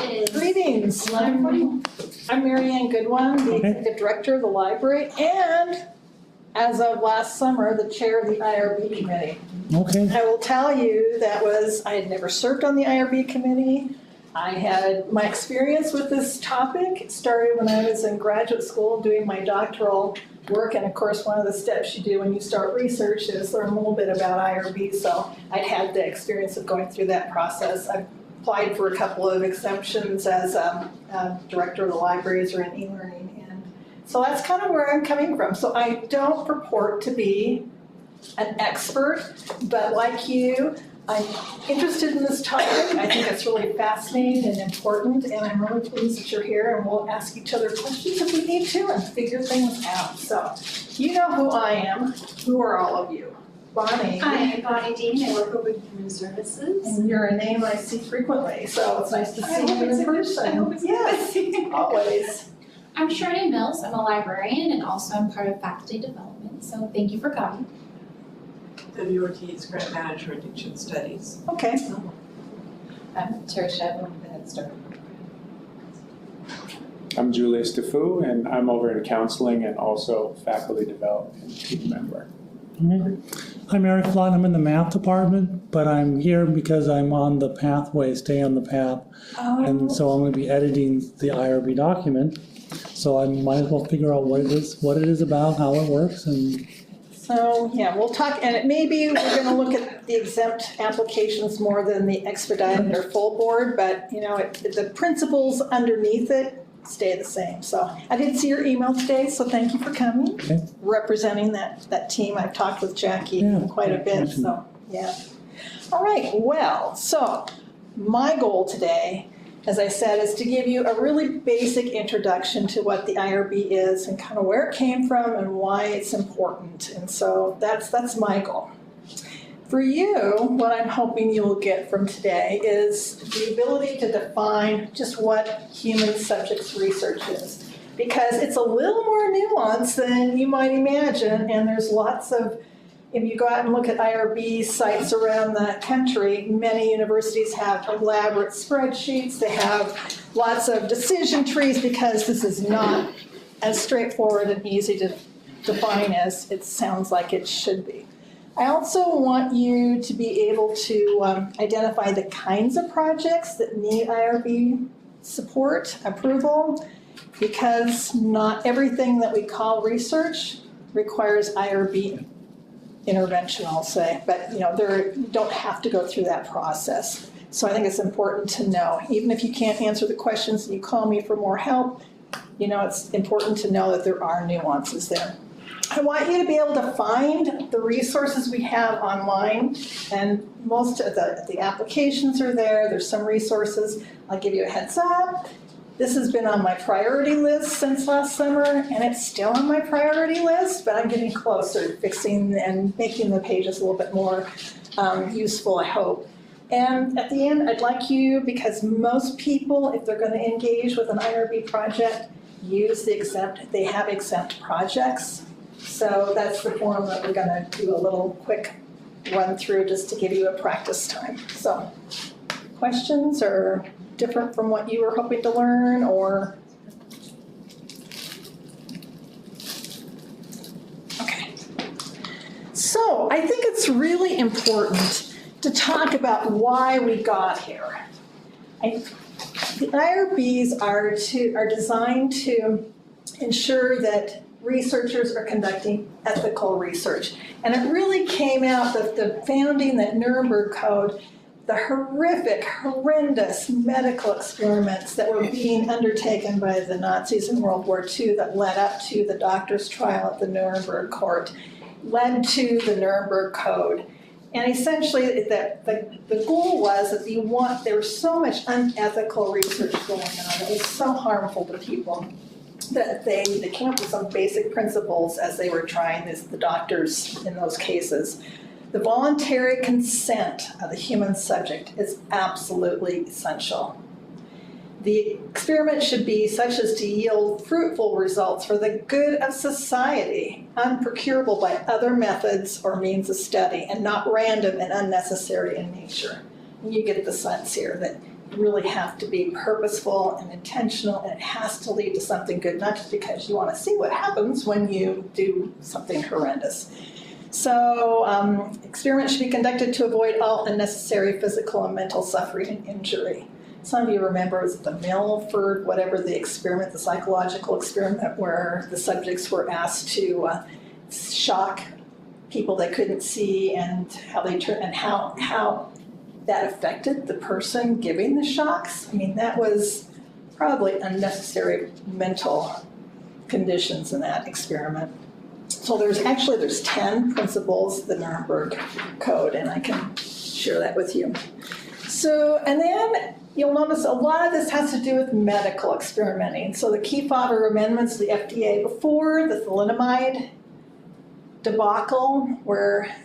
It is Greetings. 11:40. I'm Mary Ann Goodwin, the Executive Director of the Library, and as of last summer, the Chair of the IRB Committee. Okay. I will tell you I had never served on the IRB Committee. I had my experience with this topic. It started when I was in graduate school doing my doctoral work, and of course, one of the steps you do when you start research is learn a little bit about IRB, so I'd had the experience of going through that process. I've applied for a couple of exemptions as director of the libraries or in e-learning, and so that's kind of where I'm coming from. So I don't purport to be an expert, but like you, I'm interested in this topic. I think it's really fascinating and important, and I'm really pleased that you're here, and we'll ask each other questions if we need to and figure things out. So you know who I am. Who are all of you? Bonnie. I am Bonnie Dean. I work over in Human Services. And you're a name I see frequently, so it's nice to see you in person. I hope it's Yes, always. I'm Shirley Mills. I'm a librarian and also I'm part of faculty development. So thank you for coming. WOT is Grant Manager Addiction Studies. Okay. I'm Terry Shevlin with the Head Start. I'm Julius DeFoo, and I'm over in counseling and also faculty development team member. I'm Eric Flott. I'm in the math department, but I'm here because I'm on the pathway, stay on the path. And so I'm going to be editing the IRB document. So I might as well figure out what it is about, how it works, and So, yeah, we'll talk, and it may be we're gonna look at the exempt applications more than the expedited or full board, but, you know, the principles underneath it stay the same. So I did see your email today, so thank you for coming, Okay. representing that team. I've talked with Jackie Yeah, quite a bit, awesome. so, yeah. All right, well, so my goal today, as I said, is to give you a really basic introduction to what the IRB is and kind of where it came from and why it's important. And so that's my goal. For you, what I'm hoping you will get from today is the ability to define just what human subjects research is. Because it's a little more nuanced than you might imagine, and there's lots of, if you go out and look at IRB sites around the country, many universities have elaborate spreadsheets. They have lots of decision trees because this is not as straightforward and easy to define as it sounds like it should be. I also want you to be able to identify the kinds of projects that need IRB support, approval, because not everything that we call research requires IRB intervention, I'll say, but you don't have to go through that process. So I think it's important to know, even if you can't answer the questions and you call me for more help, it's important to know that there are nuances there. I want you to be able to find the resources we have online, and most of the applications are there. There's some resources. I'll give you a heads up. This has been on my priority list since last summer, and it's still on my priority list, but I'm getting closer to fixing and making the pages a little bit more useful, I hope. And at the end, I'd like you, because most people, if they're going to engage with an IRB project, use they have exempt projects. So that's the form that we're going to do a little quick run through just to give you a practice time. So, questions or different from what you were hoping to learn, or? Okay. So I think it's really important to talk about why we got here. The IRBs are designed to ensure that researchers are conducting ethical research. And it really came out that the founding, that Nuremberg Code, the horrendous medical experiments that were being undertaken by the Nazis in World War II that led up to the doctor's trial at the Nuremberg court led to the Nuremberg Code. And essentially, the goal was that there was so much unethical research going on. It was so harmful to people that they came up with some basic principles as they were trying the doctors in those cases. The voluntary consent of the human subject is absolutely essential. The experiment should be such as to yield fruitful results for the good of society, unprocurable by other methods or means of study, and not random and unnecessary in nature. And you get the sense here that really have to be purposeful and intentional, and it has to lead to something good, not just because you want to see what happens when you do something horrendous. So experiments should be conducted to avoid all unnecessary physical and mental suffering and injury. Some of you remember, it was the Milford, whatever the experiment, the psychological experiment, where the subjects were asked to shock people they couldn't see, and how they how that affected the person giving the shocks. I mean, that was probably unnecessary mental conditions in that experiment. So there's 10 principles of the Nuremberg Code, and I can share that with you. So, and then you'll notice a lot of this has to do with medical experimenting. So the Kefauver amendments to the FDA before the thalidomide debacle, where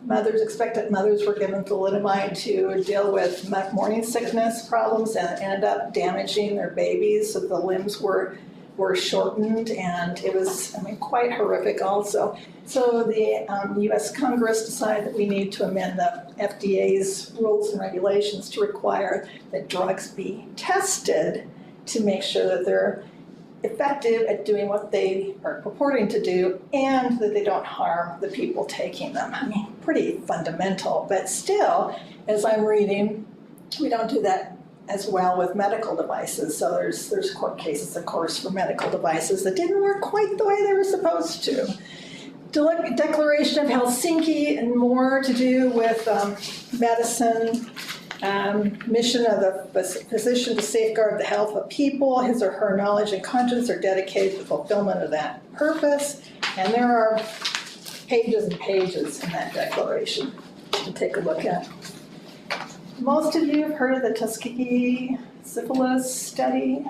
expectant mothers were given thalidomide to deal with morning sickness problems, and ended up damaging their babies, so the limbs were shortened, and it was, quite horrific also. So the US Congress decided that we need to amend the FDA's rules and regulations to require that drugs be tested to make sure that they're effective at doing what they are purporting to do, and that they don't harm the people taking them. Pretty fundamental, but still, as I'm reading, we don't do that as well with medical devices. So there's court cases, of course, for medical devices that didn't work quite the way they were supposed to. Declaration of Helsinki and more to do with medicine. Mission of the physician to safeguard the health of people. His or her knowledge and conscience are dedicated to the fulfillment of that purpose. And there are pages and pages in that declaration to take a look at. Most of you have heard of the Tuskegee syphilis study.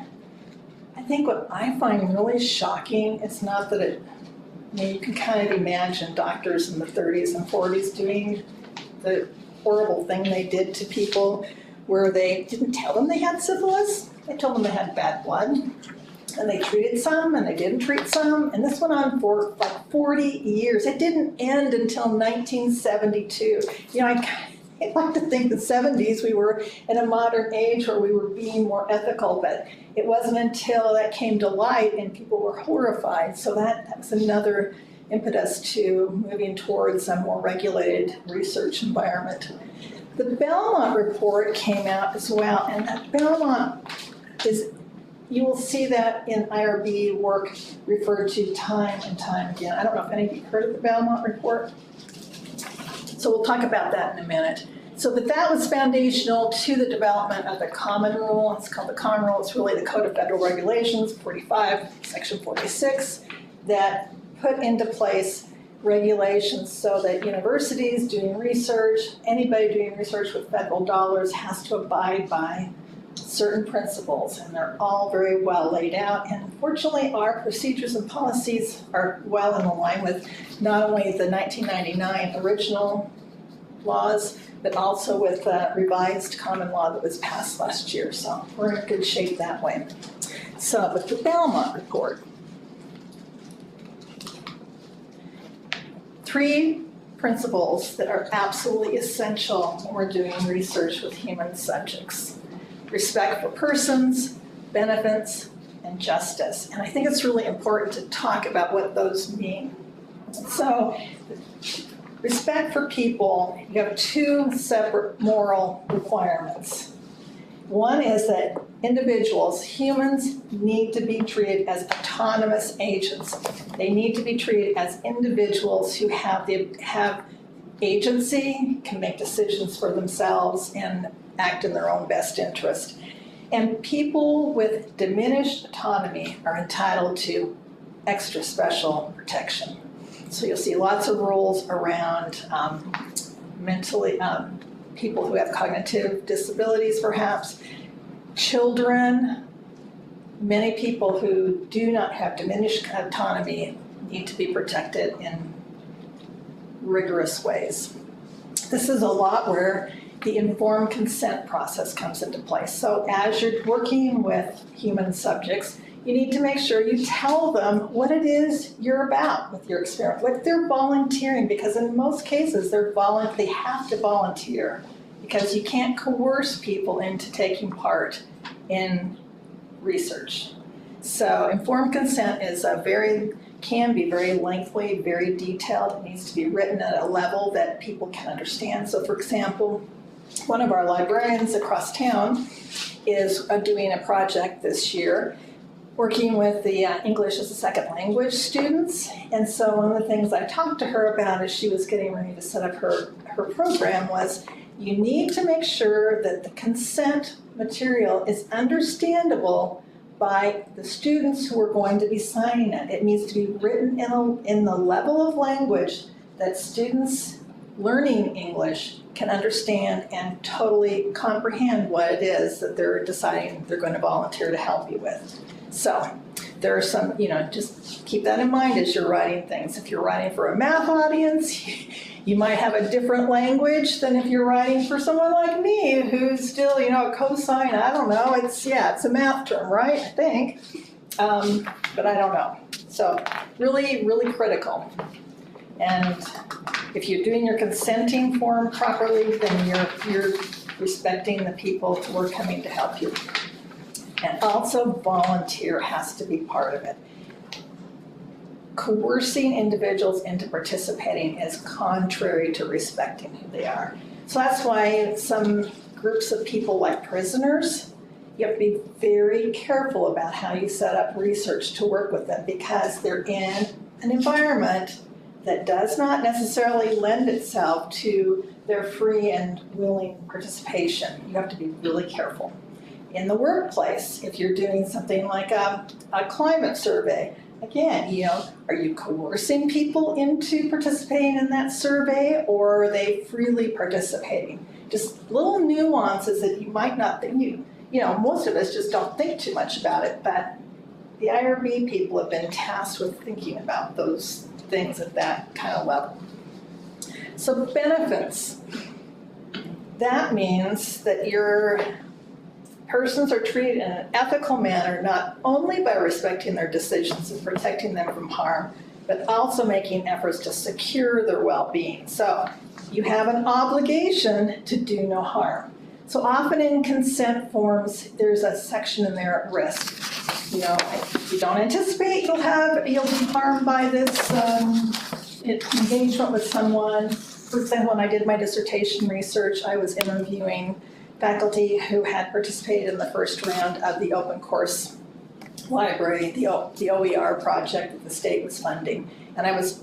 I think what I find really shocking, it's not that you can kind of imagine doctors in the 30s and 40s doing the horrible thing they did to people, where they didn't tell them they had syphilis. They told them they had bad blood, and they treated some and they didn't treat some, and this went on for like 40 years. It didn't end until 1972. I'd like to think the 70s we were in a modern age where we were being more ethical, but it wasn't until that came to light and people were horrified. So that was another impetus to moving towards a more regulated research environment. The Belmont report came out as well, and that Belmont you will see that in IRB work referred to time and time again. I don't know if any of you heard of the Belmont report. So we'll talk about that in a minute. But that was foundational to the development of the Common Rule. It's called the Common Rule. It's really the Code of Federal Regulations, 45, Section 46, that put into place regulations so that universities doing research, anybody doing research with federal dollars, has to abide by certain principles, and they're all very well laid out. And unfortunately, our procedures and policies are well in line with not only the 1999 original laws, but also with the revised common law that was passed last year. So we're in good shape that way. So, but the Belmont report. 3 principles that are absolutely essential when we're doing research with human subjects: respect for persons, benefits, and justice. And I think it's really important to talk about what those mean. So, respect for people, you have 2 separate moral requirements. One is that individuals, humans, need to be treated as autonomous agents. They need to be treated as individuals who have agency, can make decisions for themselves, and act in their own best interest. And people with diminished autonomy are entitled to extra special protection. So you'll see lots of rules around people who have cognitive disabilities, perhaps, children. Many people who do not have diminished autonomy need to be protected in rigorous ways. This is a lot where the informed consent process comes into place. So as you're working with human subjects, you need to make sure you tell them what it is you're about with your experiment, what they're volunteering, because in most cases they have to volunteer. because you can't coerce people into taking part in research. So informed consent is can be very lengthy, very detailed. It needs to be written at a level that people can understand. So for example, one of our librarians across town is doing a project this year working with the English as a second language students. And so one of the things I talked to her about as she was getting ready to set up her program was, you need to make sure that the consent material is understandable by the students who are going to be signing it. It needs to be written in the level of language that students learning English can understand and totally comprehend what it is that they're deciding they're going to volunteer to help you with. So there are some, just keep that in mind as you're writing things. If you're writing for a math audience, you might have a different language than if you're writing for someone like me who's still, a cosine, I don't know, it's a math term, right? I think, but I don't know. So really, really critical. And if you're doing your consenting form properly, then you're respecting the people who are coming to help you. And also volunteer has to be part of it. Coercing individuals into participating is contrary to respecting who they are. So that's why some groups of people like prisoners, you have to be very careful about how you set up research to work with them, because they're in an environment that does not necessarily lend itself to their free and willing participation. You have to be really careful. In the workplace, if you're doing something like a climate survey, again, are you coercing people into participating in that survey, or are they freely participating? Just little nuances that you might not think, most of us just don't think too much about it, but the IRB people have been tasked with thinking about those things at that kind of level. So benefits. That means that your persons are treated in an ethical manner, not only by respecting their decisions and protecting them from harm, but also making efforts to secure their well-being. So you have an obligation to do no harm. So often in consent forms, there's a section in there at risk. You don't anticipate you'll be harmed by this engagement with someone. For example, when I did my dissertation research, I was interviewing faculty who had participated in the first round of the open course library, the OER project that the state was funding. And I was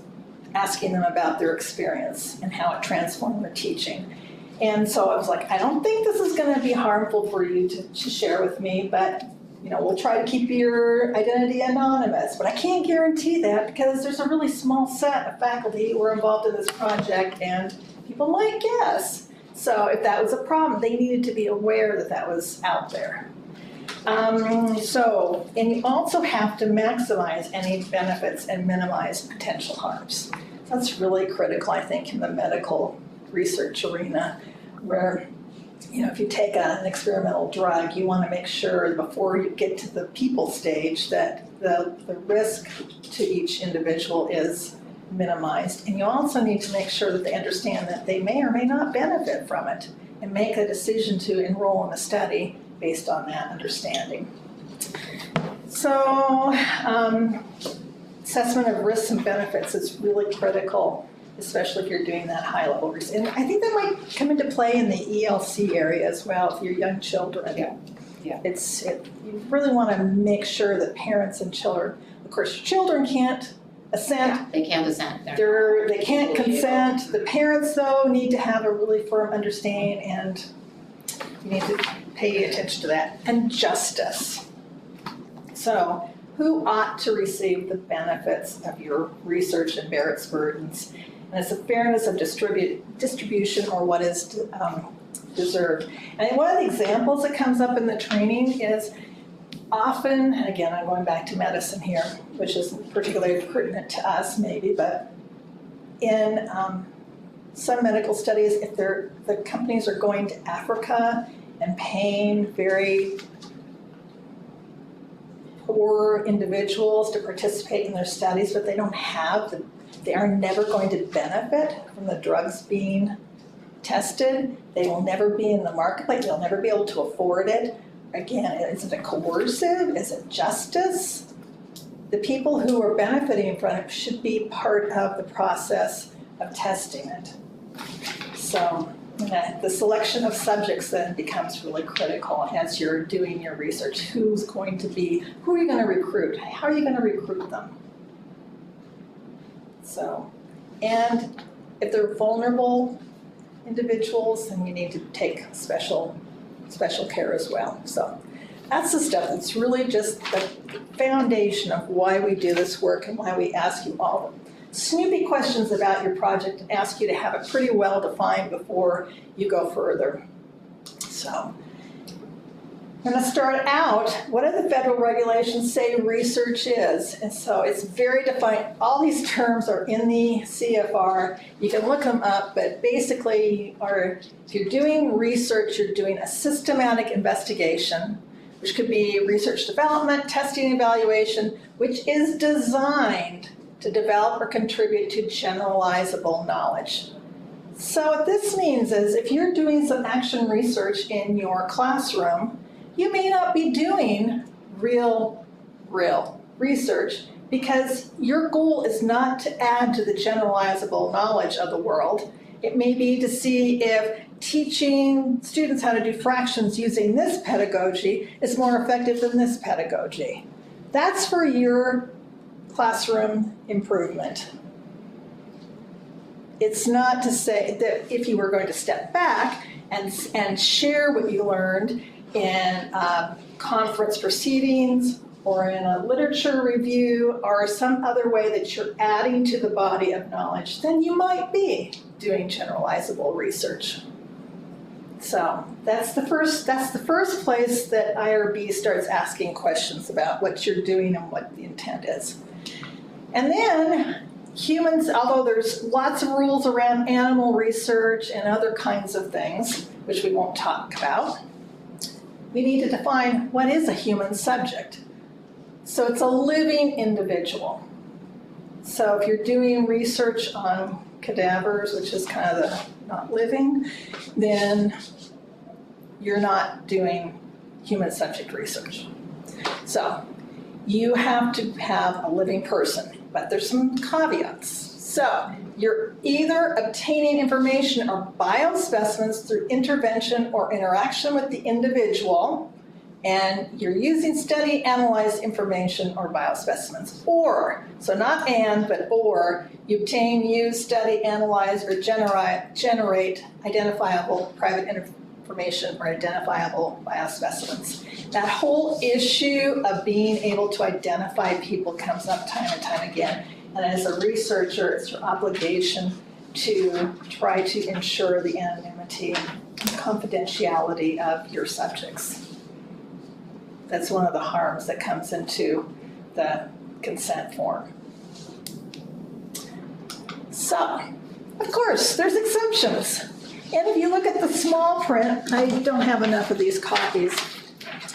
asking them about their experience and how it transformed their teaching. And so I was like, I don't think this is going to be harmful for you to share with me, but we'll try to keep your identity anonymous. But I can't guarantee that, because there's a really small set of faculty who were involved in this project and people might guess. So if that was a problem, they needed to be aware that that was out there. And you also have to maximize any benefits and minimize potential harms. That's really critical, I think, in the medical research arena, where if you take an experimental drug, you want to make sure before you get to the people stage that the risk to each individual is minimized. And you also need to make sure that they understand that they may or may not benefit from it, and make a decision to enroll in a study based on that understanding. So assessment of risks and benefits is really critical, especially if you're doing that high-level research. And I think that might come into play in the ELC area as well, if you're young children. Yeah. You really want to make sure that parents and children, of course, children can't assent. They can't assent. They can't consent. The parents, though, need to have a really firm understanding, and you need to pay attention to that. And justice. So, who ought to receive the benefits of your research and bear its burdens? And it's the fairness of distribution, or what is deserved. And one of the examples that comes up in the training is often, and again, I'm going back to medicine here, which isn't particularly pertinent to us maybe, but in some medical studies, if the companies are going to Africa and paying very poor individuals to participate in their studies, but they are never going to benefit from the drugs being tested. They will never be in the marketplace. They'll never be able to afford it. Again, is it a coercive? Is it justice? The people who are benefiting from it should be part of the process of testing it. So the selection of subjects then becomes really critical as you're doing your research. Who are you going to recruit? How are you going to recruit them? So, and if they're vulnerable individuals, then you need to take special care as well. So that's the stuff that's really just the foundation of why we do this work and why we ask you all the snoopy questions about your project and ask you to have it pretty well defined before you go further. So I'm going to start out, what do the federal regulations say research is? And so it's very defined. All these terms are in the CFR. You can look them up, but basically if you're doing research, you're doing a systematic investigation, which could be research development, testing, evaluation, which is designed to develop or contribute to generalizable knowledge. So what this means is if you're doing some action research in your classroom, you may not be doing real research because your goal is not to add to the generalizable knowledge of the world. It may be to see if teaching students how to do fractions using this pedagogy is more effective than this pedagogy. That's for your classroom improvement. It's not to say that if you were going to step back and share what you learned in conference proceedings or in a literature review or some other way that you're adding to the body of knowledge, then you might be doing generalizable research. So that's the first place that IRB starts asking questions about what you're doing and what the intent is. And then humans, although there's lots of rules around animal research and other kinds of things, which we won't talk about, we need to define what is a human subject. So it's a living individual. So if you're doing research on cadavers, which is kind of the not living, then you're not doing human subject research. So you have to have a living person, but there's some caveats. So you're either obtaining information or biospecimens through intervention or interaction with the individual, and you're using study, analyze information or biospecimens. Or, so not and, but or, you obtain, use, study, analyze, or generate identifiable private information or identifiable biospecimens. That whole issue of being able to identify people comes up time and time again. And as a researcher, it's your obligation to try to ensure the anonymity and confidentiality of your subjects. That's one of the harms that comes into the consent form. So, of course, there's exemptions. And if you look at the small print, I don't have enough of these copies,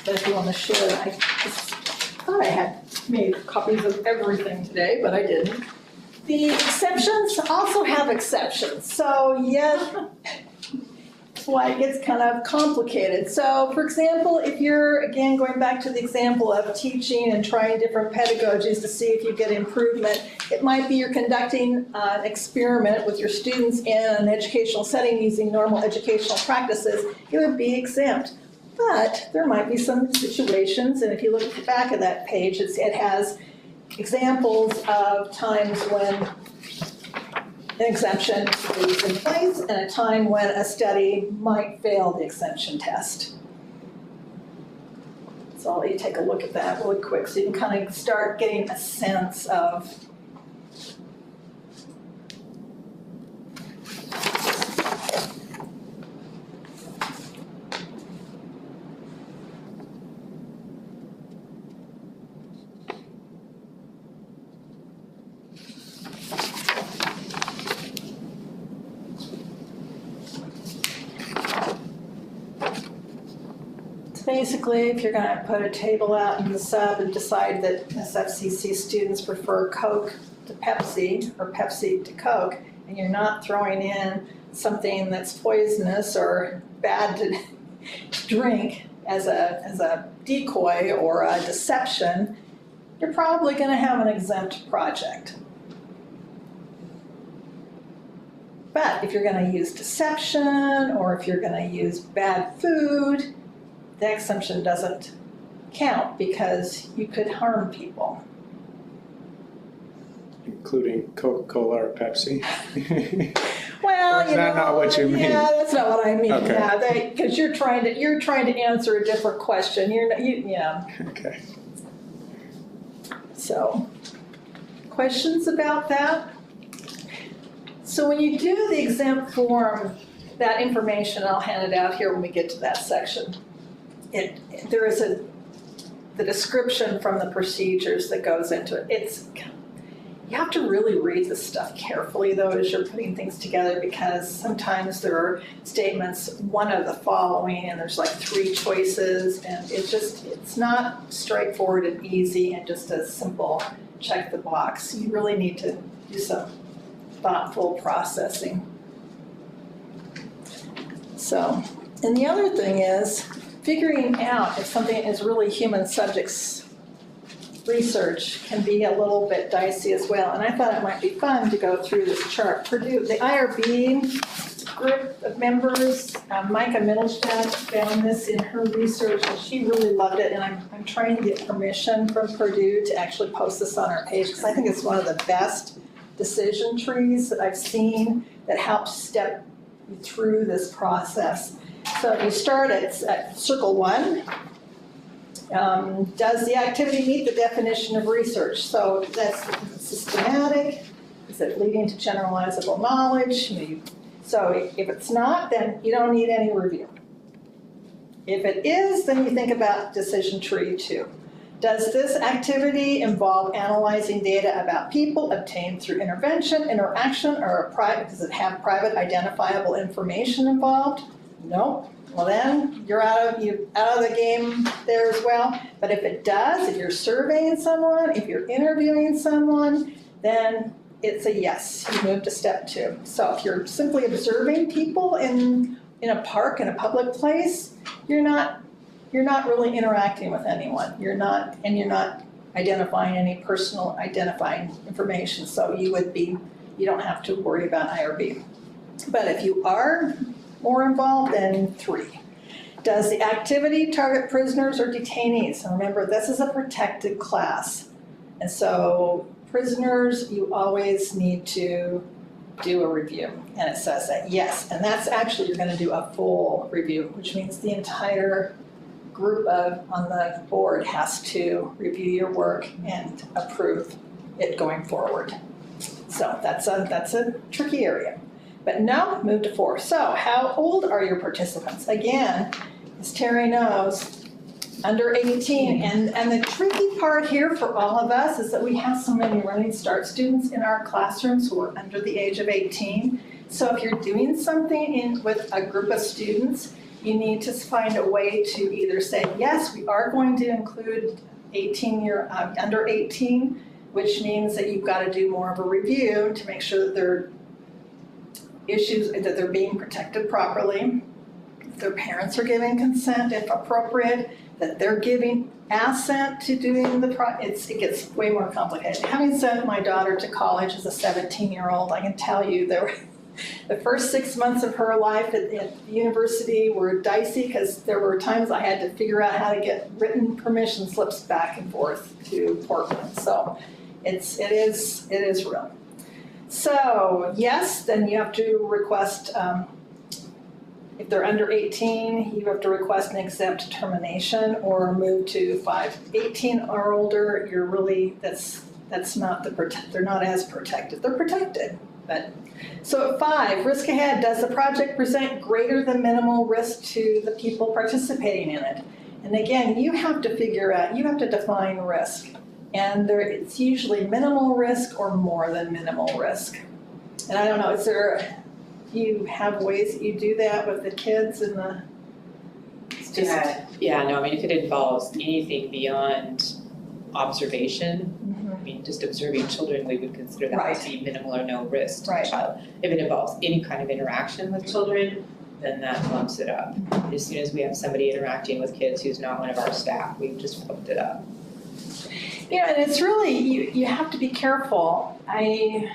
but if you want to share, I just thought I had made copies of everything today, but I didn't. The exceptions also have exceptions. So yes, that's why it gets kind of complicated. So for example, if you're, again, going back to the example of teaching and trying different pedagogies to see if you get improvement, it might be you're conducting an experiment with your students in an educational setting using normal educational practices, it would be exempt. But there might be some situations, and if you look at the back of that page, it has examples of times when an exemption is in place and a time when a study might fail the exemption test. So I'll let you take a look at that really quick so you can kind of start getting a sense of basically, if you're going to put a table out in the sub and decide that SFCC students prefer Coke to Pepsi or Pepsi to Coke, and you're not throwing in something that's poisonous or bad to drink as a decoy or a deception, you're probably going to have an exempt project. But if you're going to use deception or if you're going to use bad food, the exemption doesn't count because you could harm people. Including Coca-Cola or Pepsi? Well, Or is that not what you mean? Yeah, that's not what I mean. Okay. Yeah, because you're trying to answer a different question. Yeah. Okay. So, questions about that? So when you do the exempt form, that information, I'll hand it out here when we get to that section. There is the description from the procedures that goes into it. You have to really read this stuff carefully though as you're putting things together, because sometimes there are statements, one of the following, and there's like 3 choices, and it's not straightforward and easy and just a simple check the box. You really need to do some thoughtful processing. So, and the other thing is figuring out if something is really human subjects research can be a little bit dicey as well. And I thought it might be fun to go through this chart. Purdue, the IRB group of members, Micah Middlestadt found this in her research and she really loved it. And I'm trying to get permission from Purdue to actually post this on our page because I think it's one of the best decision trees that I've seen that helps step you through this process. So you start at circle 1. Does the activity meet the definition of research? So that's systematic. Is it leading to generalizable knowledge? So if it's not, then you don't need any review. If it is, then you think about decision tree 2. Does this activity involve analyzing data about people obtained through intervention, interaction, or does it have private identifiable information involved? No. Well then, you're out of the game there as well. But if it does, if you're surveying someone, if you're interviewing someone, then it's a yes. You move to step 2. So if you're simply observing people in a park, in a public place, you're not really interacting with anyone. You're not identifying any personal identifying information. So you don't have to worry about IRB. But if you are more involved, then 3. Does the activity target prisoners or detainees? And remember, this is a protected class. And so prisoners, you always need to do a review. And it says that yes. And that's actually, you're going to do a full review, which means the entire group on the board has to review your work and approve it going forward. So that's a tricky area. But now, move to 4. So how old are your participants? Again, as Terry knows, under 18. And the tricky part here for all of us is that we have so many Running Start students in our classrooms who are under the age of 18. So if you're doing something with a group of students, you need to find a way to either say, yes, we are going to include under 18, which means that you've got to do more of a review to make sure that they're being protected properly, if their parents are giving consent if appropriate, that they're giving assent to doing it gets way more complicated. Having sent my daughter to college as a 17-year-old, I can tell you the first 6 months of her life at the university were dicey because there were times I had to figure out how to get written permission slips back and forth to Portland. So it is real. So yes, then you have to request, if they're under 18, you have to request an exempt termination or move to 5. 18 or older, you're really, that's not they're not as protected. They're protected, but. So at 5, risk ahead, does the project present greater than minimal risk to the people participating in it? And again, you have to define risk. And it's usually minimal risk or more than minimal risk. And I don't know, do you have ways that you do that with the kids and the, it's just. Yeah, no, I mean, if it involves anything beyond observation, mean, just observing children, we would consider that Right. to be minimal or no risk to Right. the child. If it involves any kind of interaction with children, then that bumps it up. As soon as we have somebody interacting with kids who's not one of our staff, we've just bumped it up. You know, and it's really, you have to be careful. I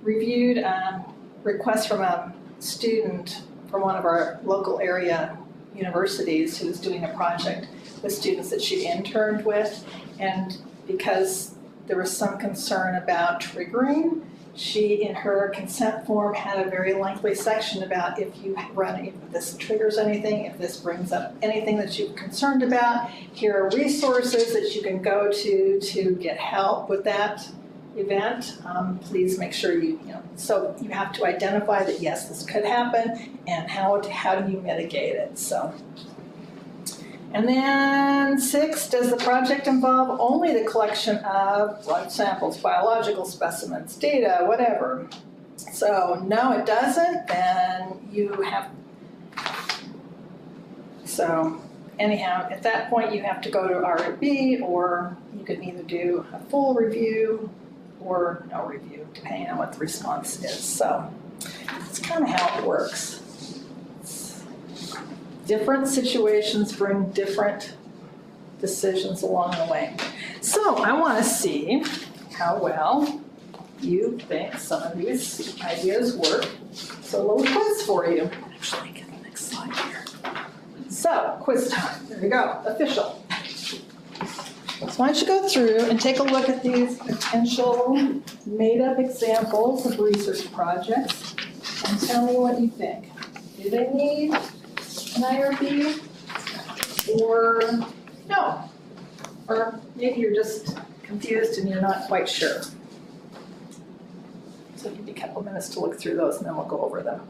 reviewed a request from a student from one of our local area universities who was doing a project with students that she interned with. And because there was some concern about triggering, she, in her consent form, had a very lengthy section about if this triggers anything, if this brings up anything that you're concerned about, here are resources that you can go to get help with that event. Please make sure so you have to identify that yes, this could happen, and how do you mitigate it, so. And then 6, does the project involve only the collection of blood samples, biological specimens, data, whatever? So no, it doesn't, then you have, so anyhow, at that point you have to go to IRB, or you can either do a full review or no review, depending on what the response is. So that's kind of how it works. Different situations bring different decisions along the way. So I want to see how well you think some of these ideas work. So a little quiz for you. Actually, get the next slide here. So quiz time. There we go. Official. So why don't you go through and take a look at these potential made-up examples of research projects and tell me what you think. Do they need an IRB, or no? Or maybe you're just confused and you're not quite sure. So give me a couple minutes to look through those and then we'll go over them.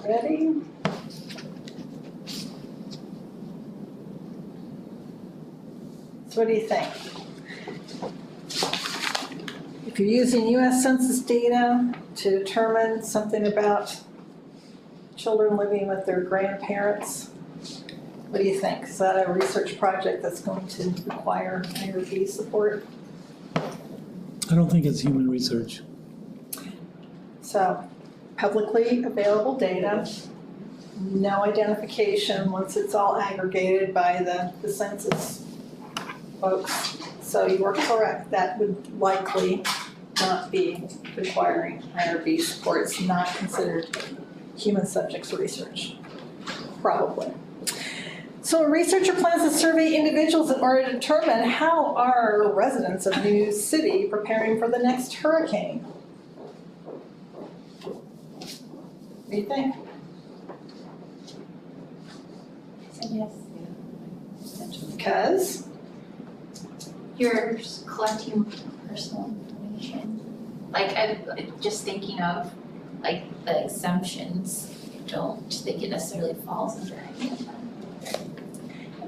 Ready? So what do you think? If you're using US Census data to determine something about children living with their grandparents, what do you think? Is that a research project that's going to require IRB support? I don't think it's human research. So, publicly available data, no identification once it's all aggregated by the census folks. So you are correct, that would likely not be requiring IRB support. It's not considered human subjects research, probably. So a researcher plans to survey individuals in order to determine how are residents of New City preparing for the next hurricane. do you think? So yes, Because, you're collecting personal information. Like, I'm just thinking of, like, the exemptions, don't think it necessarily falls under any of them.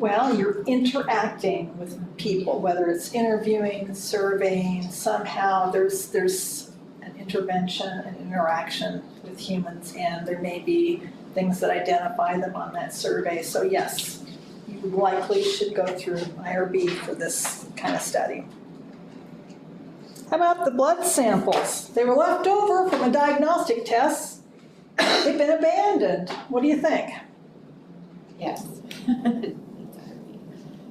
well, you're interacting with people, whether it's interviewing, surveying, somehow there's an intervention, an interaction with humans, and there may be things that identify them on that survey. So yes, you likely should go through IRB for this kind of study. How about the blood samples? They were left over from a diagnostic test. They've been abandoned. What do you think? Yes.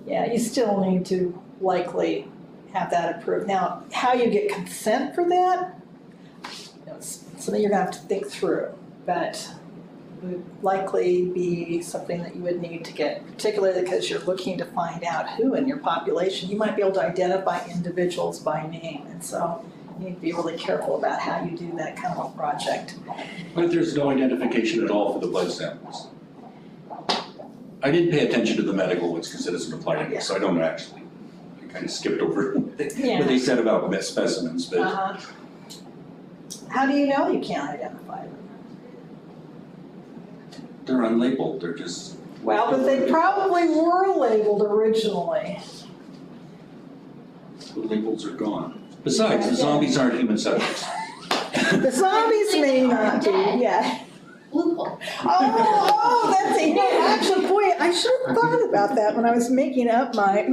Yeah, you still need to likely have that approved. Now, how you get consent for that, it's something you're gonna have to think through, but it would likely be something that you would need to get, particularly because you're looking to find out who in your population. You might be able to identify individuals by name, and so you need to be really careful about how you do that kind of a project. But there's no identification at all for the blood samples. I didn't pay attention to the medical ones because it doesn't apply to me, so I don't actually. I kind of skipped over what they said about specimens, but How do you know you can't identify them? they're unlabeled, they're just. Well, but they probably were labeled originally. The labels are gone. Besides, the zombies aren't human subjects. The zombies may not be, yeah. Loophole. That's a, actually, boy, I should have thought about that when I was making up my,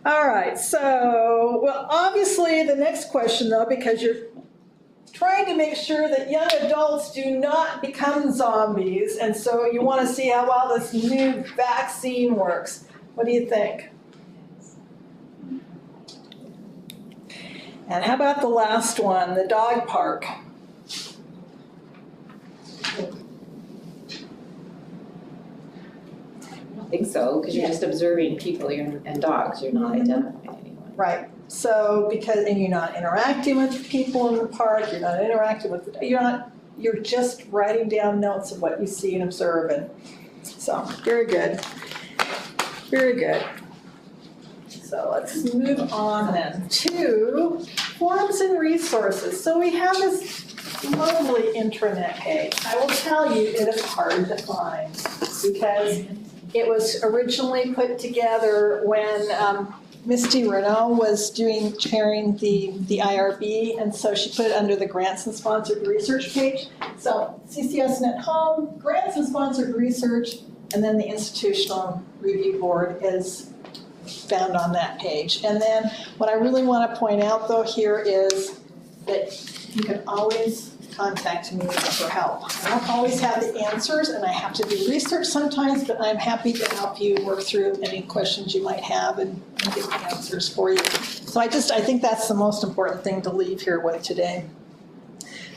All right, so, well, obviously, the next question though, because you're trying to make sure that young adults do not become zombies, and so you want to see how well this new vaccine works. What do you think? And how about the last one, the dog park? I think so, because you're just observing people and dogs, you're not identifying anyone. Right, so because, and you're not interacting with people in the park, you're not interacting with, you're just writing down notes of what you see and observe, and so, very good. Very good. So let's move on then to forums and resources. So we have this lovely intranet page. I will tell you, it is hard to find because it was originally put together when Misty Renault was chairing the IRB, and so she put it under the grants and sponsored research page. So CCS Net Home, grants and sponsored research, and then the institutional review board is found on that page. And then what I really want to point out though here is that you can always contact me for help. I don't always have the answers and I have to do research sometimes, but I'm happy to help you work through any questions you might have and get the answers for you. So I think that's the most important thing to leave here with today.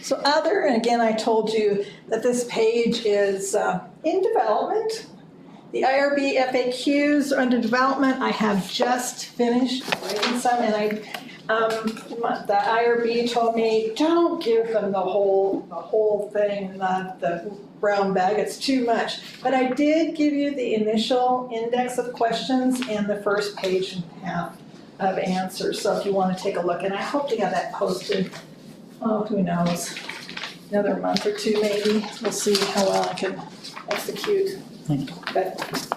So and again, I told you that this page is in development. The IRB FAQs are under development. I have just finished writing some, and the IRB told me, don't give them the whole thing, not the brown bag, it's too much. But I did give you the initial index of questions and the first page and a half of answers. So if you want to take a look, and I hope to have that posted, who knows, another month or two maybe. We'll see how well I can execute. But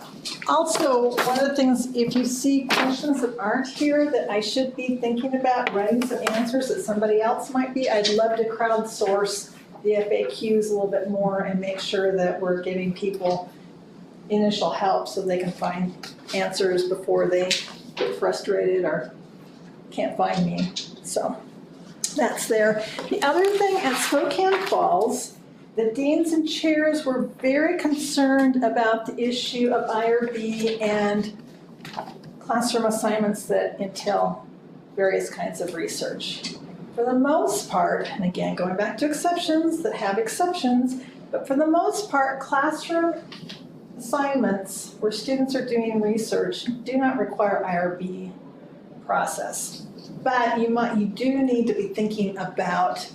also, one of the things, if you see questions that aren't here that I should be thinking about writing some answers that somebody else might be, I'd love to crowdsource the FAQs a little bit more and make sure that we're giving people initial help so they can find answers before they get frustrated or can't find me. So that's there. The other thing at Spokane Falls, the deans and chairs were very concerned about the issue of IRB and classroom assignments that entail various kinds of research. For the most part, and again, going back to exceptions that have exceptions, but for the most part, classroom assignments where students are doing research do not require IRB process. But you do need to be thinking about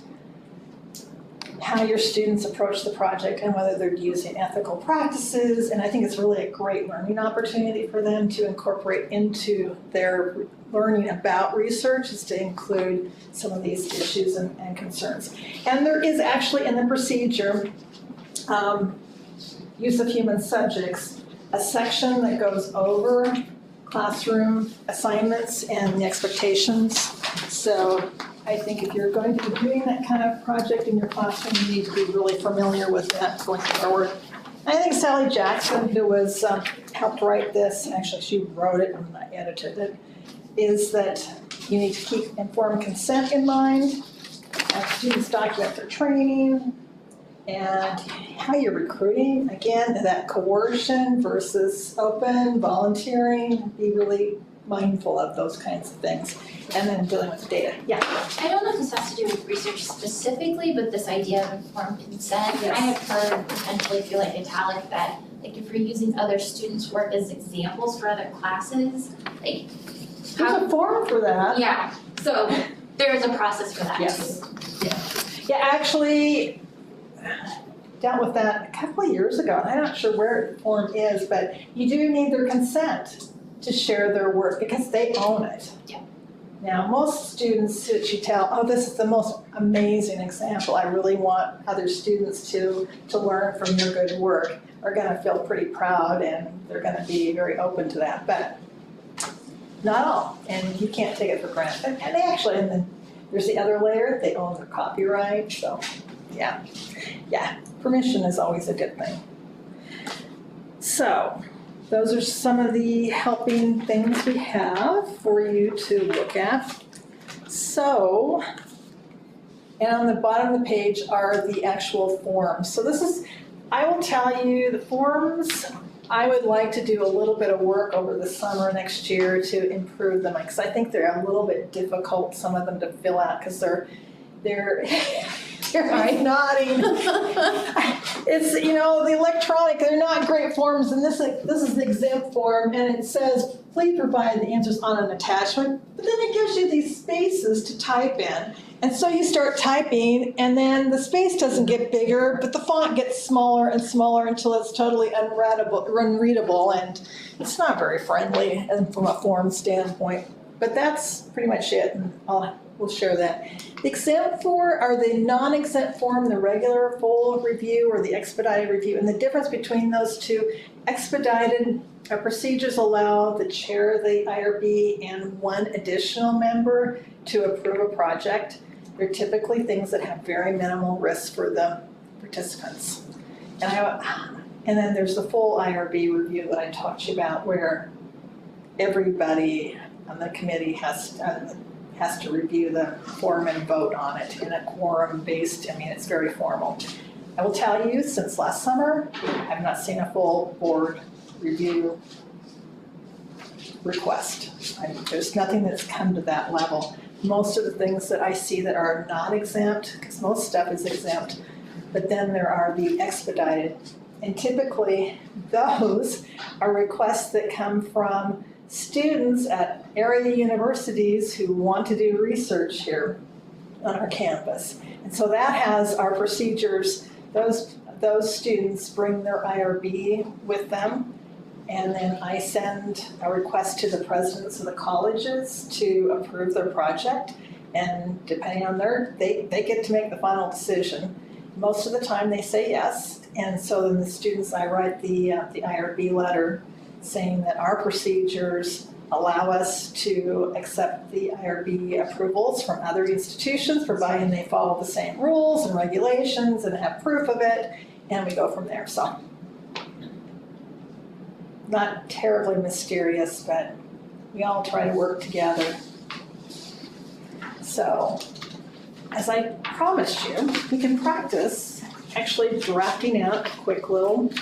how your students approach the project and whether they're using ethical practices. And I think it's really a great learning opportunity for them to incorporate into their learning about research, is to include some of these issues and concerns. And there is actually in the procedure, use of human subjects, a section that goes over classroom assignments and the expectations. So I think if you're going to be doing that kind of project in your classroom, you need to be really familiar with that going forward. I think Sally Jackson, who was helped write this, actually she wrote it and I edited it, is that you need to keep informed consent in mind, students document their training, and how you're recruiting. Again, that coercion versus open, volunteering, be really mindful of those kinds of things. And then dealing with the data. Yeah. I don't know if this has to do with research specifically, but this idea of informed consent, Yes. I have heard potentially, if you like italic, that like if you're using other students' work as examples for other classes, like There's a forum for that. yeah, so there's a process for that too. Yes. Yeah, actually dealt with that a couple of years ago. I'm not sure where the form is, but you do need their consent to share their work because they own it. Yeah. Now, most students that you tell, oh, this is the most amazing example, I really want other students to learn from your good work, are gonna feel pretty proud and they're gonna be very open to that, but not all, and you can't take it for granted. And they actually, and then there's the other layer, they own their copyright, so yeah, permission is always a good thing. So, those are some of the helping things we have for you to look at. So, and on the bottom of the page are the actual forms. So this is, I will tell you, the forms, I would like to do a little bit of work over the summer next year to improve them, because I think they're a little bit difficult, some of them to fill out, because they're nodding. It's, you know, the electronic, they're not great forms, and this is the exempt form, and it says, please provide the answers on an attachment, but then it gives you these spaces to type in. And so you start typing, and then the space doesn't get bigger, but the font gets smaller and smaller until it's totally unreadable, and it's not very friendly from a form standpoint. But that's pretty much it, and we'll share that. The exempt for are the non-exempt form, the regular full review or the expedited review. And the difference between those two, expedited procedures allow the chair of the IRB and one additional member to approve a project. They're typically things that have very minimal risk for the participants. And then there's the full IRB review that I talked to you about, where everybody on the committee has to review the form and vote on it in a quorum-based, I mean, it's very formal. I will tell you, since last summer, I've not seen a full board review request. There's nothing that's come to that level. Most of the things that I see that are not exempt, because most stuff is exempt, but then there are the expedited. And typically, those are requests that come from students at area universities who want to do research here on our campus. And so that has our procedures. Those students bring their IRB with them, and then I send a request to the presidents of the colleges to approve their project, and depending on they get to make the final decision. Most of the time they say yes, and so then the students, I write the IRB letter saying that our procedures allow us to accept the IRB approvals from other institutions, providing they follow the same rules and regulations and have proof of it, and we go from there. So, not terribly mysterious, but we all try to work together. So, as I promised you, we can practice actually drafting out a quick little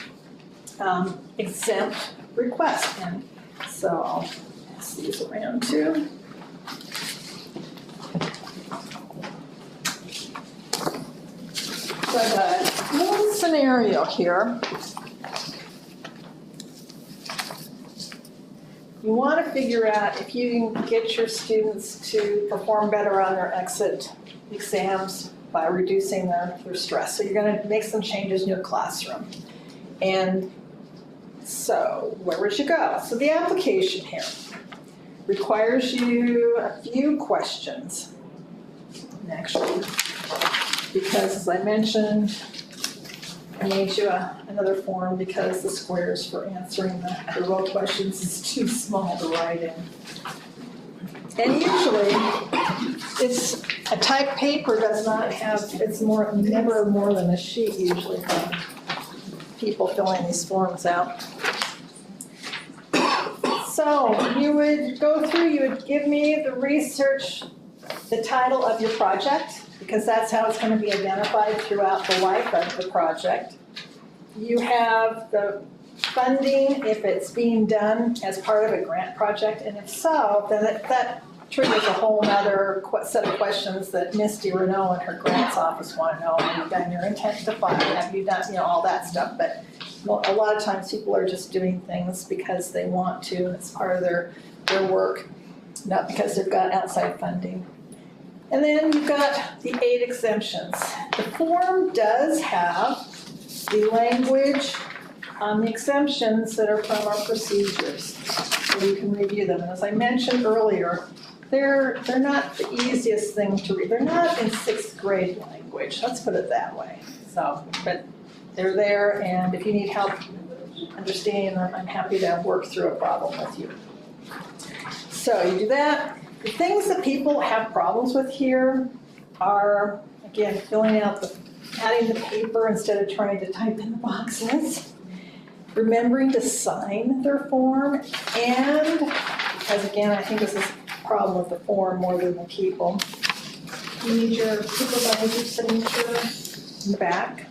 exempt request. And so I'll pass these around too. So I've got a little scenario here. You want to figure out if you can get your students to perform better on their exit exams, by reducing their stress. So you're gonna make some changes in your classroom. And so where would you go? So the application here requires you a few questions, actually, because as I mentioned, I made you another form because the squares for answering the row questions is too small to write in. And usually, it's a typed paper does not have, it's never more than a sheet usually from people filling these forms out. So you would go through, you would give me the research, the title of your project, because that's how it's going to be identified throughout the life of the project. You have the funding, if it's being done as part of a grant project, and if so, then that triggers a whole other set of questions that Misty Renault and her grants office want to know. Have you done your intent to fund? Have you done, all that stuff? But a lot of times people are just doing things because they want to, and it's part of their work, not because they've got outside funding. And then you've got the 8 exemptions. The form does have the language on the exemptions that are from our procedures, so you can review them. And as I mentioned earlier, they're not the easiest thing to read. They're not in 6th grade language, let's put it that way. So, but they're there, and if you need help understanding them, I'm happy to work through a problem with you. So you do that. The things that people have problems with here are, again, filling out adding the paper instead of trying to type in the boxes, remembering to sign their form, and, because again, I think this is a problem with the form more than the people, you need your supervisor's signature in the back.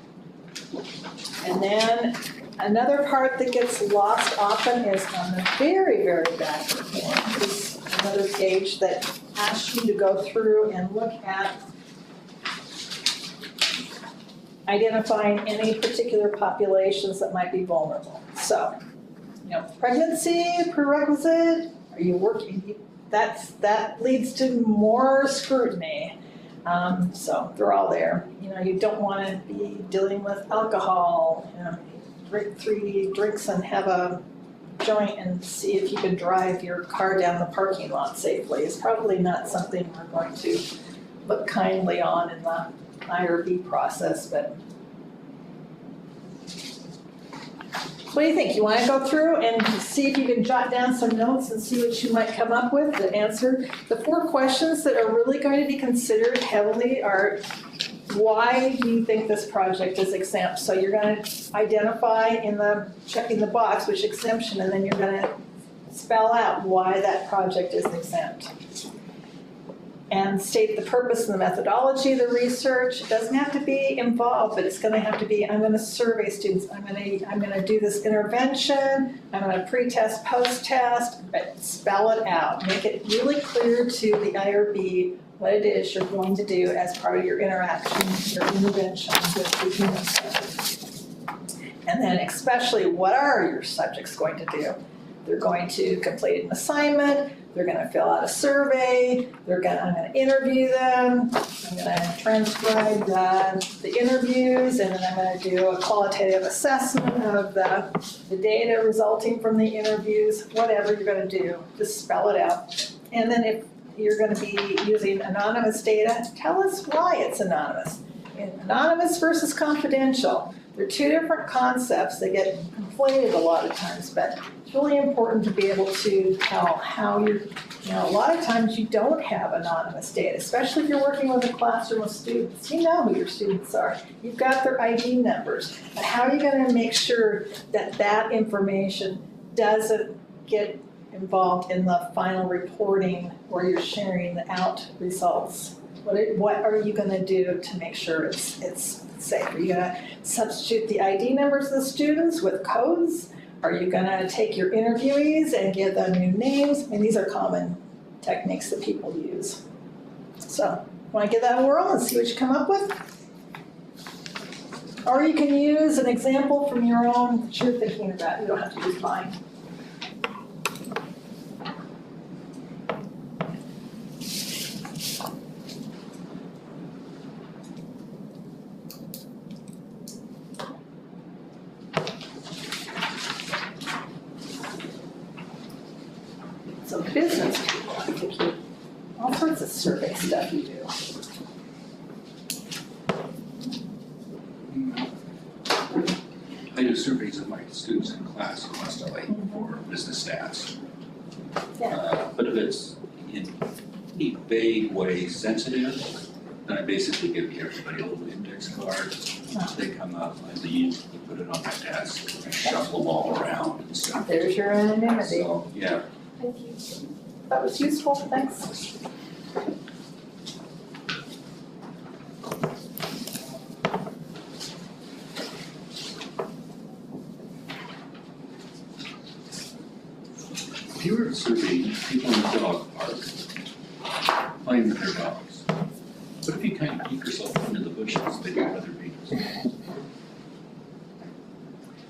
And then another part that gets lost often is on the very, very back of the form is another page that asks you to go through and look at identifying any particular populations that might be vulnerable. So, pregnancy prerequisite, are you working? That leads to more scrutiny. So they're all there. You don't want to be dealing with alcohol, drink 3 drinks and have a joint and see if you can drive your car down the parking lot safely. It's probably not something we're going to look kindly on in the IRB process, but what do you think? You want to go through and see if you can jot down some notes and see what you might come up with that answer? The 4 questions that are really going to be considered heavily are, why do you think this project is exempt? So you're going to identify checking the box which exemption, and then you're going to spell out why that project is exempt. And state the purpose and the methodology of the research. It doesn't have to be involved, but it's going to have to be, I'm going to survey students, I'm going to do this intervention, I'm going to pre-test, post-test, but spell it out. Make it really clear to the IRB what it is you're going to do as part of your interaction, your intervention with the human subject. And then especially, what are your subjects going to do? They're going to complete an assignment, they're going to fill out a survey, I'm going to interview them, I'm going to transcribe the interviews, and then I'm going to do a qualitative assessment of the data resulting from the interviews. Whatever you're going to do, just spell it out. And then if you're going to be using anonymous data, tell us why it's anonymous. Anonymous versus confidential. They're 2 different concepts. They get conflated a lot of times, but it's really important to be able to tell how a lot of times you don't have anonymous data, especially if you're working with a classroom of students. You know who your students are. You've got their ID numbers. But how are you going to make sure that that information doesn't get involved in the final reporting where you're sharing the out results? What are you going to do to make sure it's safe? Are you going to substitute the ID numbers of the students with codes? Are you going to take your interviewees and give them new names? I mean, these are common techniques that people use. So, want to give that a whirl and see what you come up with? Or you can use an example from your own that you're thinking about. You don't have to use mine. stuff you do. I do surveys of my students in class in West LA for business stats. But if it's in any vague way sensitive, then I basically give everybody a little index card. They come up, I leave, I put it on my desk, I shuffle them all around and stuff. There's your anonymity. So, yeah. Thank you. That was useful, thanks. If you were surveying people in the dog park, playing with their dogs, what if you kind of peek yourself into the bushes, they don't other beetles?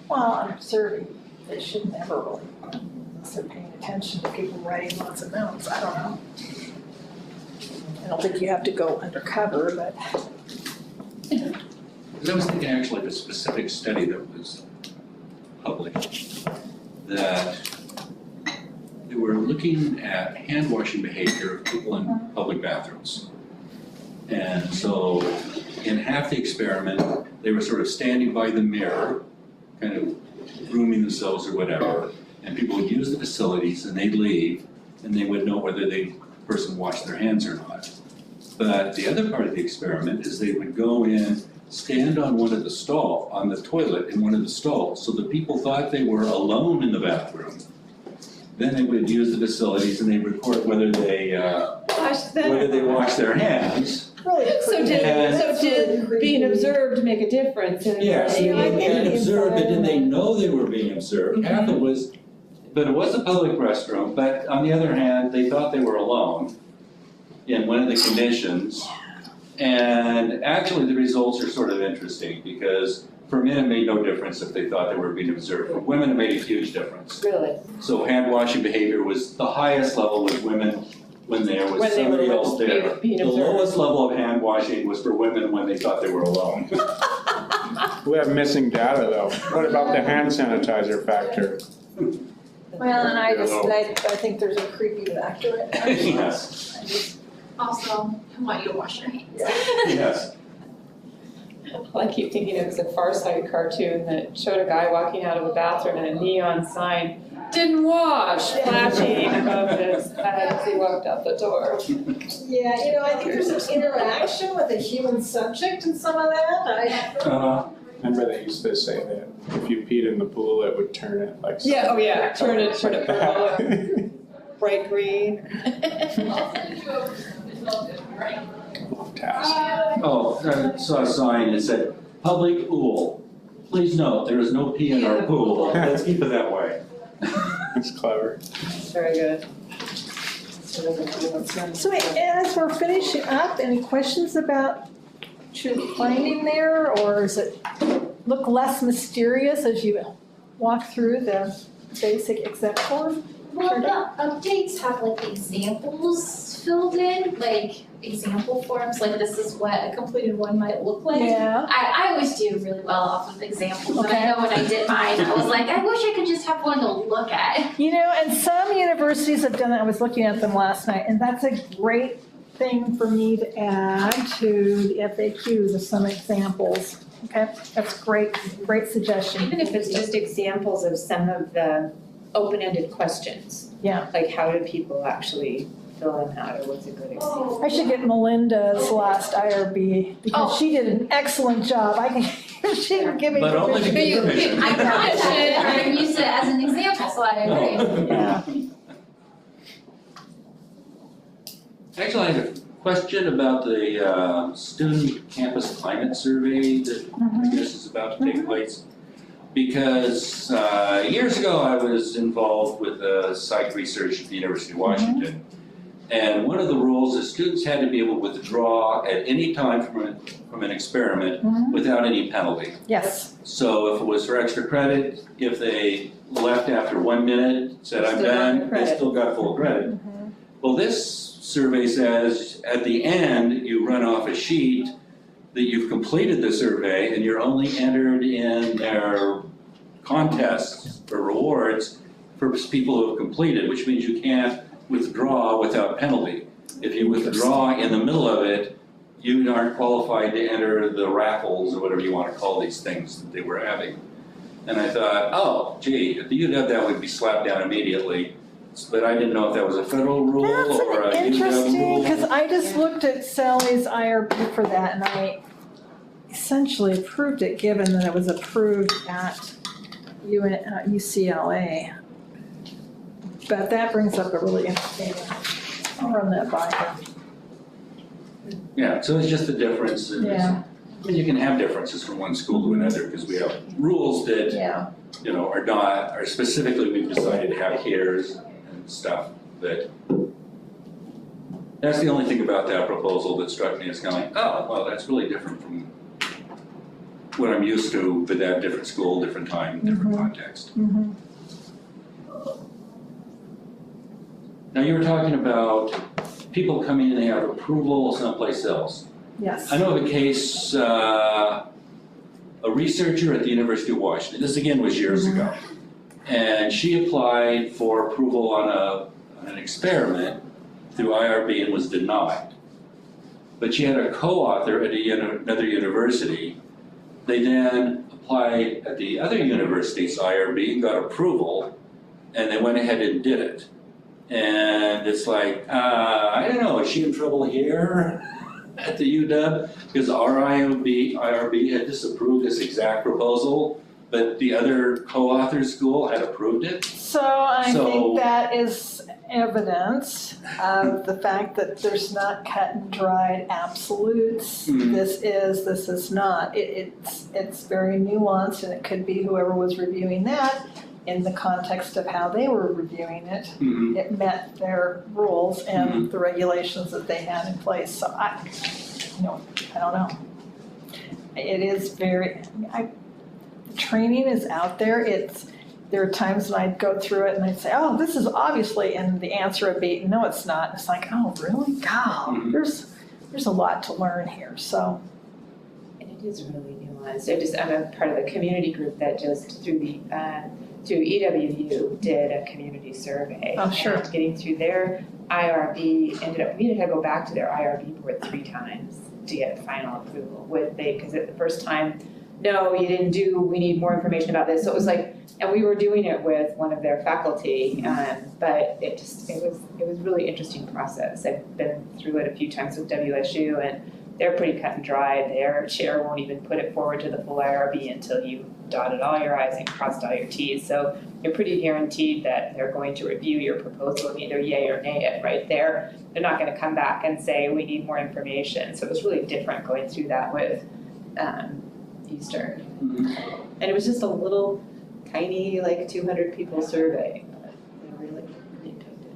Well, I'm observing, they should never really, unless they're paying attention to people writing lots of notes, I don't know. I don't think you have to go undercover, but. Because I was thinking actually of a specific study that was published, that they were looking at hand washing behavior of people in public bathrooms. And so in half the experiment, they were sort of standing by the mirror, kind of grooming themselves or whatever, and people would use the facilities and they'd leave, and they would know whether the person washed their hands or not. But the other part of the experiment is they would go in, stand on one of the on the toilet in one of the stalls, so the people thought they were alone in the bathroom. Then they would use the facilities and they'd report whether they wash their hands. Really? So did being observed make a difference in Yes, they were being observed, but did they know they were being observed? Half it was, but it was a public restroom, but on the other hand, they thought they were alone in one of the conditions. And actually the results are sort of interesting because for men it made no difference if they thought they were being observed. For women it made a huge difference. Really? So hand washing behavior was the highest level with women when there was When they were somebody else there. being The observed. lowest level of hand washing was for women when they thought they were alone. We have missing data though. What about the hand sanitizer factor? Well, and I think there's a creepy factor in there. Yes, Also, I want you to wash your hands. yes. All I keep thinking of is a Far Side cartoon that showed a guy walking out of a bathroom and a neon sign, "Didn't wash," flashing above his head as he walked out the door. Yeah, you know, I think there's some interaction with a human subject in some of that. Remember they used to say that if you peed in the pool, it would turn it like. Yeah, oh yeah, turn it purple, bright green. Task. Oh, I saw a sign that said, "Public pool. Please note, there is no pee in our pool. Let's keep it that way." That's clever. Very good. So as we're finishing up, any questions about what you're finding there, or does it look less mysterious as you walk through the basic exempt form? Well, the updates have like examples filled in, like example forms, like this is what a completed one might look like. Yeah. I always do really well off of examples, and Okay. I know when I did mine, I was like, I wish I could just have one to look at. You know, and some universities have done that. I was looking at them last night, and that's a great thing for me to add to the FAQs of some examples. Okay, that's great suggestion. Even if it's just examples of some of the open-ended questions. Yeah. Like how do people actually fill them out, or what's a good example? I should get Melinda's last IRB because she did an excellent job. She would give me But only to permission. get permission. I got it, and I used it as an example, so I agree. Yeah. Actually, I have a question about the student campus climate survey that I guess is about to take place. Because years ago, I was involved with psych research at the University of Washington. And one of the rules is students had to be able to withdraw at any time from an experiment without any penalty. Yes. So if it was for extra credit, if they left after 1 minute, said I'm Still got done, the they credit. still got full credit. Well, this survey says at the end, you run off a sheet that you've completed the survey and you're only entered in their contests or rewards for people who have completed, which means you can't withdraw without penalty. if you withdraw in the middle of it, you aren't qualified to enter the raffles or whatever you want to call these things that they were having. And I thought, oh, gee, at the UW that would be slapped down immediately. But I didn't know if that was a federal rule That's or a UW interesting, rule. because I just looked at Sally's IRB for that and I essentially approved it, given that it was approved at UCLA. But that brings up a really interesting, I'll run that by her. Yeah, so it's just the difference. Yeah. I mean, you can have differences from one school to another because we have rules that, Yeah. you know, are specifically we've decided to have adheres and stuff, but that's the only thing about that proposal that struck me as kind of like, oh, well, that's really different from what I'm used to with that different school, different time, different context. Mhm. Now, you were talking about people coming in and have approval someplace else. Yes. I know of a case, a researcher at the University of Washington, this again was years ago, and she applied for approval on an experiment through IRB and was denied. But she had a co-author at another university. They then applied at the other university's IRB and got approval, and they went ahead and did it. And it's like, I don't know, is she in trouble here at the UW? Because our IRB had disapproved this exact proposal, but the other co-author school had approved it. So I think that is evidence of the fact that there's not cut and dried absolutes. Mhm. This is not. It's very nuanced, and it could be whoever was reviewing that in the context of how they were reviewing it. Mhm. It met their rules and the regulations that they had in place. So I don't know. It is very, the training is out there. There are times when I'd go through it and I'd say, oh, this is obviously, and the answer would be, no, it's not. It's like, oh, really? God, there's a lot to learn here, so. And it is really nuanced. I'm a part of the community group that just through EWU did a community survey. Oh, sure. And getting through their IRB, we had to go back to their IRB board 3 times to get final approval because at the first time, no, you didn't we need more information about this. So it was like, and we were doing it with one of their faculty, but it was really interesting process. I've been through it a few times with WSU, and they're pretty cut and dry. Their chair won't even put it forward to the full IRB until you dotted all your I's and crossed all your T's. So you're pretty guaranteed that they're going to review your proposal and either yay or nay it right there. They're not going to come back and say, we need more information. So it was really different going through that with Eastern. And it was just a little tiny, 200 people survey. But they really picked it,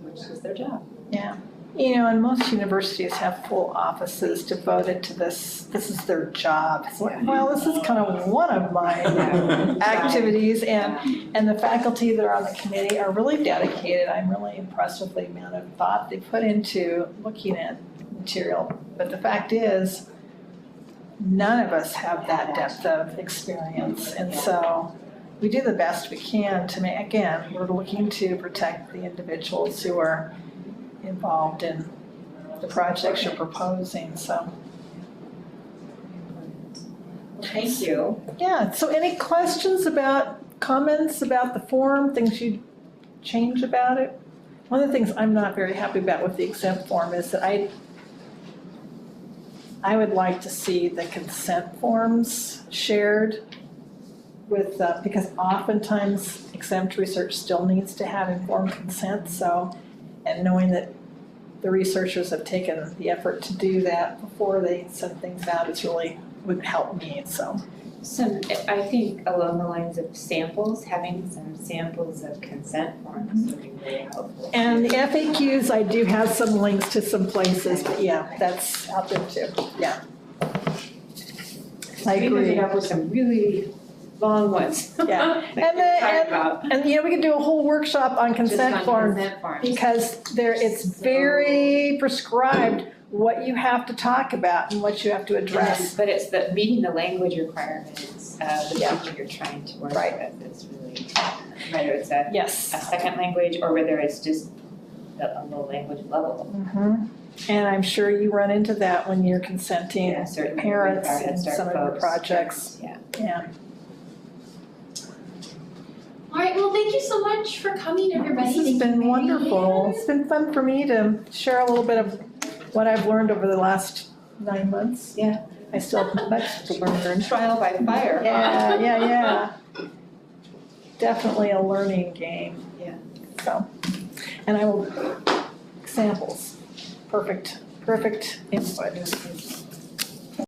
which is their job. Yeah. And most universities have full offices devoted to this. This is their job. It's like, well, this is kind of one of my activities, and the faculty that are on the committee are really dedicated. I'm really impressed with the amount of thought they put into looking at material. But the fact is, none of us have that depth of experience, and so we do the best we can to make, again, we're looking to protect the individuals who are involved in the projects you're proposing, so. Thank you. Yeah, so any questions comments about the form, things you'd change about it? One of the things I'm not very happy about with the exempt form is that I would like to see the consent forms shared with, because oftentimes exempt research still needs to have informed consent, so, and knowing that the researchers have taken the effort to do that before they send things out, would help me, so. I think along the lines of samples, having some samples of consent forms would be really helpful. And the FAQs, I do have some links to some places, but yeah, that's out there too, yeah. I We agree. ended up with some really long ones. Yeah. And we could do a whole workshop on consent forms, because it's very prescribed what you have to talk about and what you have to address. But it's meeting the language requirements of the people you're trying to work Right. with is really, whether it's a Yes. second language or whether it's just a low language level. Mhm. And I'm sure you run into that when you're consenting Yeah, certainly. parents Our Head in Start some of your folks, projects. Yeah. Yeah. All right, well, thank you so much for coming, everybody. This has been wonderful. It's been fun for me to share a little bit of what I've learned over the last 9 months. Yeah. I still have much to learn. Trial by fire. Yeah. Definitely a learning game. Yeah. So, and I will, examples, perfect input.